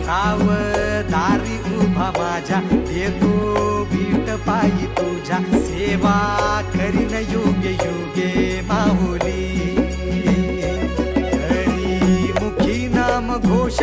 राव दारी उभा माझ्या, येतो वीट पायी तुझ्या, सेवा करीन योग्य योग्य माऊली. हरी मुखी नाम घोष